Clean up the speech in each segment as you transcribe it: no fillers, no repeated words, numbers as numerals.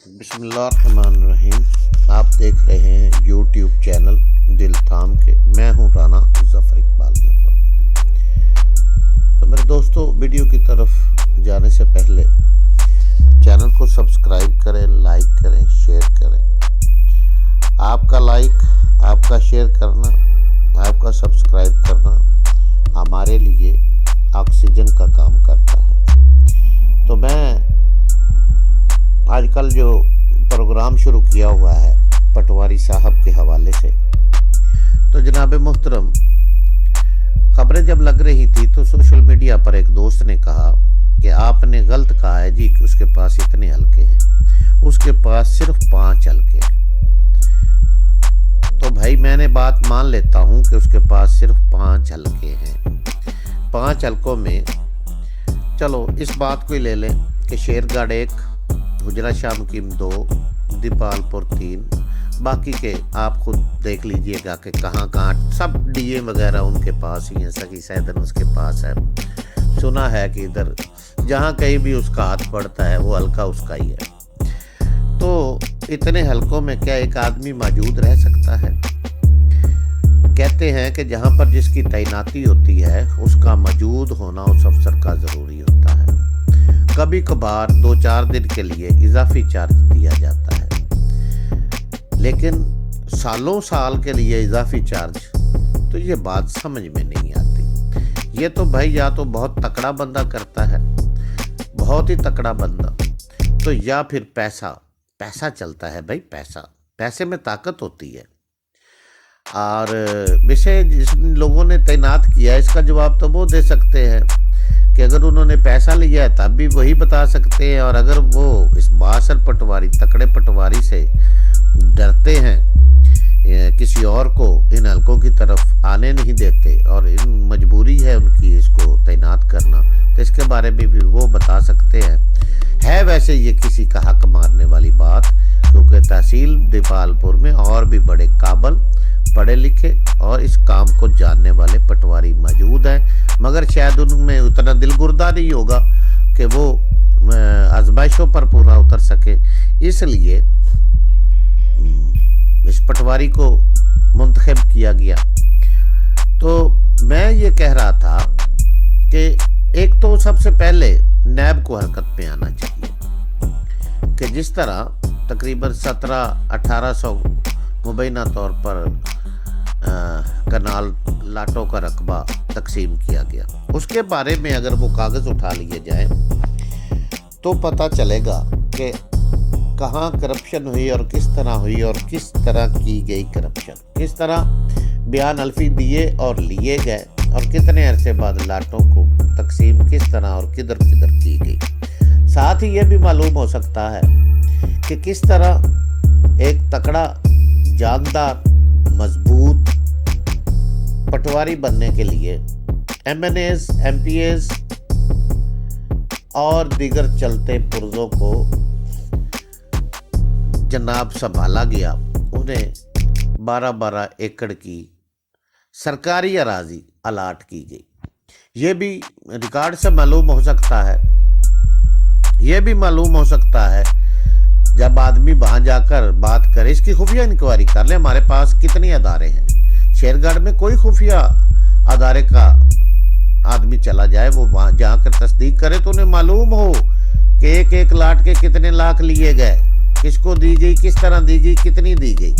بسم اللہ الرحمن الرحیم۔ آپ دیکھ رہے ہیں یوٹیوب چینل دل تھام کے۔ میں ہوں رانا ظفر اقبال ظفر۔ تو میرے دوستو، ویڈیو کی طرف جانے سے پہلے چینل کو سبسکرائب کریں، لائک کریں، شیئر کریں۔ آپ کا لائک، آپ کا شیئر کرنا، آپ کا سبسکرائب کرنا ہمارے لیے آکسیجن کا کام کرتا ہے۔ تو میں آج کل جو پروگرام شروع کیا ہوا ہے پٹواری صاحب کے حوالے سے، تو جناب محترم، خبریں جب لگ رہی تھی تو سوشل میڈیا پر ایک دوست نے کہا کہ آپ نے غلط کہا ہے جی کہ اس کے پاس اتنے حلقے ہیں، اس کے پاس صرف 5 حلقے ہیں۔ تو بھائی میں نے بات مان لیتا ہوں کہ اس کے پاس صرف 5 حلقے ہیں۔ 5 حلقوں میں چلو اس بات کو ہی لے لیں کہ شیر گڑھ 1، گجرا شامکیم 2، دیپال پور 3، باقی کے آپ خود دیکھ لیجئے گا کہ کہاں کہاں سب ڈی اے وغیرہ ان کے پاس ہی ہیں۔ سگی سیدن اس کے پاس ہے۔ سنا ہے کہ ادھر جہاں کہیں بھی اس کا ہاتھ پڑتا ہے وہ حلقہ اس کا ہی ہے۔ تو اتنے حلقوں میں کیا ایک آدمی موجود رہ سکتا ہے؟ کہتے ہیں کہ جہاں پر جس کی تعیناتی ہوتی ہے اس کا موجود ہونا اس افسر کا ضروری ہوتا ہے۔ کبھی کبھار 2-4 دن کے لیے اضافی چارج دیا جاتا ہے، لیکن سالوں سال کے لیے اضافی چارج، تو یہ بات سمجھ میں نہیں آتی۔ یہ تو بھائی یا تو بہت تکڑا بندہ کرتا ہے، بہت ہی تکڑا بندہ، تو یا پھر پیسہ چلتا ہے۔ بھائی پیسے میں طاقت ہوتی ہے۔ اور ویسے جس لوگوں نے تعینات کیا ہے اس کا جواب تو وہ دے سکتے ہیں کہ اگر انہوں نے پیسہ لیا ہے تب بھی وہی بتا سکتے ہیں، اور اگر وہ اس بااثر پٹواری، تکڑے پٹواری سے ڈرتے ہیں، کسی اور کو ان حلقوں کی طرف آنے نہیں دیتے اور ان مجبوری ہے ان کی اس کو تعینات کرنا، تو اس کے بارے میں بھی وہ بتا سکتے ہیں۔ ہے ویسے یہ کسی کا حق مارنے والی بات، کیونکہ تحصیل دیپال پور میں اور بھی بڑے قابل، پڑھے لکھے اور اس کام کو جاننے والے پٹواری موجود ہیں، مگر شاید ان میں اتنا دل گردہ نہیں ہوگا کہ وہ آزمائشوں پر پورا اتر سکے۔ اس لیے اس پٹواری کو منتخب کیا گیا۔ تو میں یہ کہہ رہا تھا کہ ایک تو سب سے پہلے نیب کو حرکت میں آنا چاہیے کہ جس طرح تقریباً 1700-1800 مبینہ طور پر کنال لاٹوں کا رقبہ تقسیم کیا گیا، اس کے بارے میں اگر وہ کاغذ اٹھا لیے جائیں تو پتہ چلے گا کہ کہاں کرپشن ہوئی اور کس طرح ہوئی اور کس طرح کی گئی کرپشن، کس طرح بیان الفی دیے اور لیے گئے، اور کتنے عرصے بعد لاٹوں کو تقسیم کس طرح اور کدھر کی گئی۔ ساتھ ہی یہ بھی معلوم ہو سکتا ہے کہ کس طرح ایک تکڑا، جاندار، مضبوط پٹواری بننے کے لیے MNAs, MPAs اور دیگر چلتے پرزوں کو جناب سنبھالا گیا۔ انہیں 12 ایکڑ کی سرکاری اراضی الاٹ کی گئی۔ یہ بھی ریکارڈ سے معلوم ہو سکتا ہے، یہ بھی معلوم ہو سکتا ہے جب آدمی وہاں جا کر بات کرے۔ اس کی خفیہ انکوائری کر لیں، ہمارے پاس کتنے ادارے ہیں۔ شیر گڑھ میں کوئی خفیہ ادارے کا آدمی چلا جائے، وہ وہاں جا کر تصدیق کرے تو انہیں معلوم ہو کہ ایک لاٹ کے کتنے لاکھ لیے گئے، کس کو دی گئی، کس طرح دی گئی، کتنی دی گئی،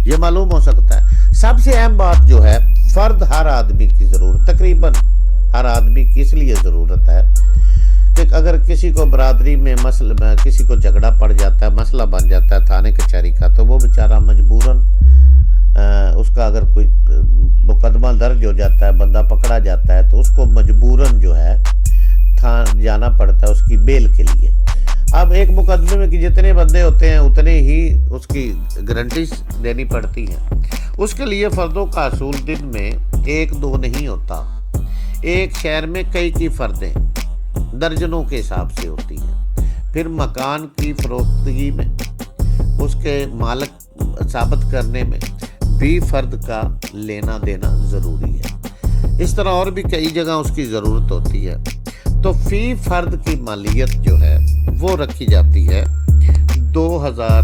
یہ معلوم ہو سکتا ہے۔ سب سے اہم بات جو ہے، فرد ہر آدمی کی ضرورت، تقریباً ہر آدمی کی اس لیے ضرورت ہے کہ اگر کسی کو برادری میں کسی کو جھگڑا پڑ جاتا ہے، مسئلہ بن جاتا ہے تھانے کچہری کا، تو وہ بیچارہ مجبوراً اس کا اگر کوئی مقدمہ درج ہو جاتا ہے، بندہ پکڑا جاتا ہے، تو اس کو مجبوراً جو ہے جانا پڑتا ہے اس کی بیل کے لیے۔ اب ایک مقدمے میں جتنے بندے ہوتے ہیں اتنے ہی اس کی گارنٹی دینی پڑتی ہے۔ اس کے لیے فردوں کا اصول دن میں 1-2 نہیں ہوتا، ایک شہر میں کئی فردیں درجنوں کے حساب سے ہوتی ہیں۔ پھر مکان کی فروختگی میں اس کے مالک ثابت کرنے میں بھی فرد کا لینا دینا ضروری ہے۔ اس طرح اور بھی کئی جگہ اس کی ضرورت ہوتی ہے۔ تو فی فرد کی مالیت جو ہے وہ رکھی جاتی ہے 2000,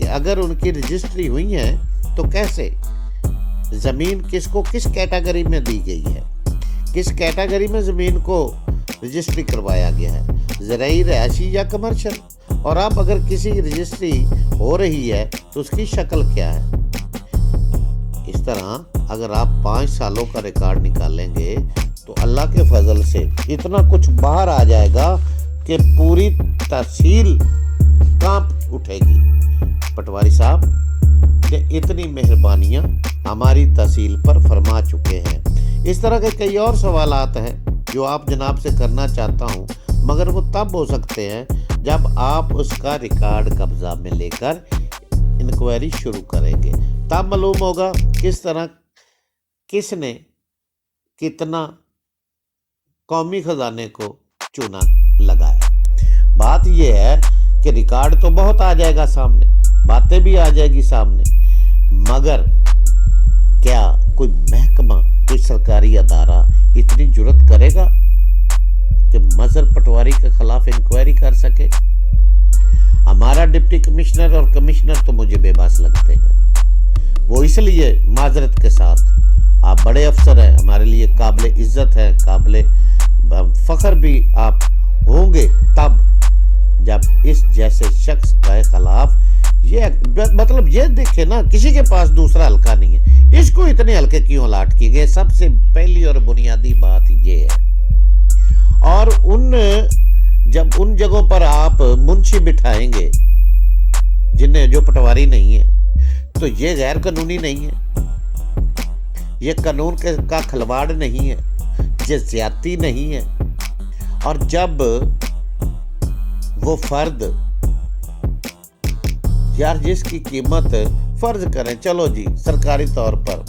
کہ اگر ان کی رجسٹری ہوئی ہیں تو کیسے، زمین کس کو کس کیٹیگری میں دی گئی ہے، کس کیٹیگری میں زمین کو رجسٹری کروایا گیا ہے، زرعی، رہائشی یا کمرشل، اور اب اگر کسی کی رجسٹری ہو رہی ہے تو اس کی شکل کیا ہے۔ اس طرح اگر آپ 5 سالوں کا ریکارڈ نکالیں گے تو اللہ کے فضل سے اتنا کچھ باہر آ جائے گا کہ پوری تحصیل کانپ اٹھے گی۔ پٹواری صاحب نے اتنی مہربانیاں ہماری تحصیل پر فرما چکے ہیں۔ اس طرح کے کئی اور سوالات ہیں جو آپ جناب سے کرنا چاہتا ہوں، مگر وہ تب ہو سکتے ہیں جب آپ اس کا ریکارڈ قبضہ میں لے کر انکوائری شروع کریں گے، تب معلوم ہوگا کس طرح کس نے کتنا قومی خزانے کو چونا لگایا۔ بات یہ ہے کہ ریکارڈ تو بہت آ جائے گا سامنے، باتیں بھی آ جائے گی سامنے، مگر کیا کوئی محکمہ، کوئی سرکاری ادارہ اتنی جرت کرے گا کہ مظہر پٹواری کے خلاف انکوائری کر سکے؟ ہمارا ڈپٹی کمشنر اور کمشنر تو مجھے بے بس لگتے ہیں، وہ اس لیے معذرت کے ساتھ، آپ بڑے افسر ہیں، ہمارے لیے قابل عزت ہے، قابل فخر بھی آپ ہوں گے تب جب اس جیسے شخص کے خلاف یہ مطلب یہ دیکھیں نا، کسی کے پاس دوسرا حلقہ نہیں ہے، اس کو اتنے حلقے کیوں الاٹ کیے گئے؟ سب سے پہلی اور بنیادی بات یہ ہے۔ اور جب ان جگہوں پر آپ منشی بٹھائیں گے جنہیں جو پٹواری نہیں ہے تو یہ غیر قانونی نہیں ہے، یہ قانون کا کھلواڑ نہیں ہے، یہ زیادتی نہیں ہے۔ اور جب وہ فرد یار جس کی قیمت فرض کریں، چلو جی سرکاری طور پر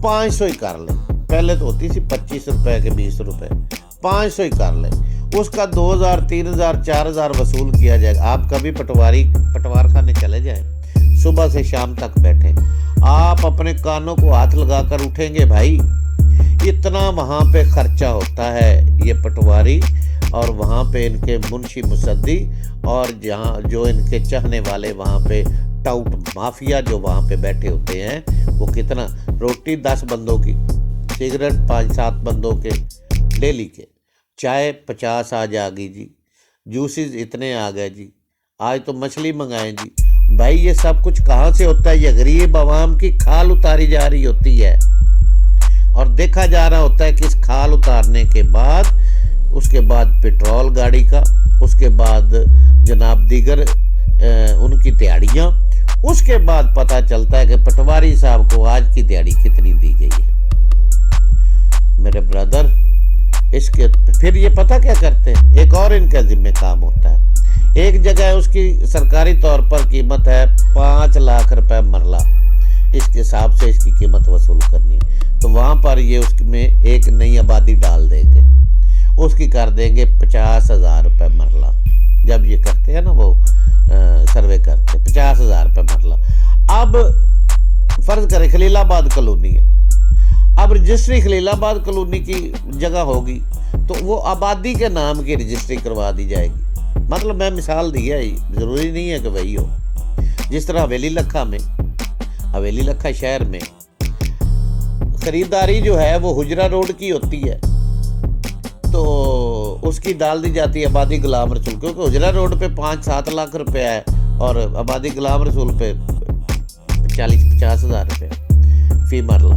500 ہی کر لیں، پہلے تو ہوتی تھی 25 روپے کے 20 روپے، 500 ہی کر لیں، اس کا 2000 3000 4000 وصول کیا جائے گا۔ آپ کبھی پٹوار خانے چلے جائیں، صبح سے شام تک بیٹھیں، آپ اپنے کانوں کو ہاتھ لگا کر اٹھیں گے بھائی، اتنا وہاں پہ خرچہ ہوتا ہے یہ پٹواری، اور وہاں پہ ان کے منشی مصدی اور جہاں جو ان کے چاہنے والے وہاں پہ ٹاؤٹ مافیا جو وہاں پہ بیٹھے ہوتے ہیں، وہ کتنا روٹی 10 بندوں کی، سگریٹ 5-7 بندوں کے ڈیلی کے، چائے 50 آج آ گئی جی، جوسز اتنے آ گئے جی، آج تو مچھلی منگائیں جی۔ بھائی یہ سب کچھ کہاں سے ہوتا ہے؟ یہ غریب عوام کی کھال اتاری جا رہی ہوتی ہے، اور دیکھا جا رہا ہوتا ہے کہ اس کھال اتارنے کے بعد، اس کے بعد پیٹرول گاڑی کا، اس کے بعد جناب دیگر ان کی دیہڑیاں، اس کے بعد پتہ چلتا ہے کہ پٹواری صاحب کو آج کی دیہڑی کتنی دی گئی ہے۔ میرے برادر، اس کے پھر یہ پتہ کیا کرتے ہیں، ایک اور ان کا ذمہ کام ہوتا ہے، ایک جگہ اس کی سرکاری طور پر قیمت ہے 5 لاکھ روپے مرلہ، اس کے حساب سے اس کی قیمت وصول کرنی ہے، تو وہاں پر یہ اس میں ایک نئی آبادی ڈال دیں گے، اس کی کر دیں گے 50,000 روپے مرلہ۔ جب یہ کرتے ہیں نا، وہ سروے کرتے 50,000 روپے مرلہ۔ اب فرض کریں خلیل آباد کالونی ہے، اب رجسٹری خلیل آباد کالونی کی جگہ ہوگی تو وہ آبادی کے نام کی رجسٹری کروا دی جائے گی۔ مطلب میں مثال دی ہے، ضروری نہیں ہے کہ وہی ہو۔ جس طرح حویلی لکھا شہر میں خریداری جو ہے وہ حجرہ روڈ کی ہوتی ہے، تو اس کی ڈال دی جاتی ہے آبادی غلام رسول، کیونکہ حجرہ روڈ پہ 5-7 لاکھ روپے ہے اور آبادی غلام رسول پہ 40-50,000 روپے فی مرلہ۔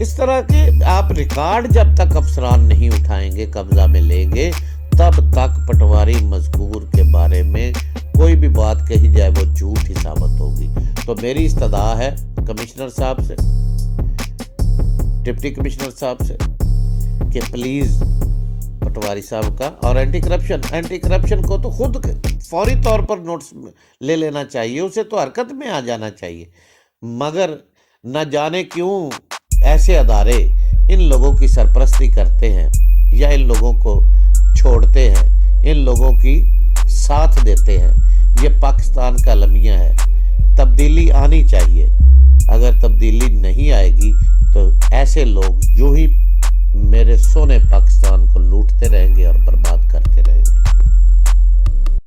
اس طرح کے آپ ریکارڈ جب تک افسران نہیں اٹھائیں گے، قبضہ میں لیں گے، تب تک پٹواری مذکور کے بارے میں کوئی بھی بات کہی جائے وہ جھوٹ ہی ثابت ہوگی۔ تو میری استدعا ہے کمشنر صاحب سے، ڈپٹی کمشنر صاحب سے، کہ پلیز پٹواری صاحب کا، اور اینٹی کرپشن کو تو خود فوری طور پر نوٹس لے لینا چاہیے، اسے تو حرکت میں آ جانا چاہیے، مگر نہ جانے کیوں ایسے ادارے ان لوگوں کی سرپرستی کرتے ہیں یا ان لوگوں کو چھوڑتے ہیں، ان لوگوں کی ساتھ دیتے ہیں۔ یہ پاکستان کا المیہ ہے، تبدیلی آنی چاہیے۔ اگر تبدیلی نہیں آئے گی تو ایسے لوگ جو ہی میرے سونے پاکستان کو لوٹتے رہیں گے اور برباد کرتے رہیں گے۔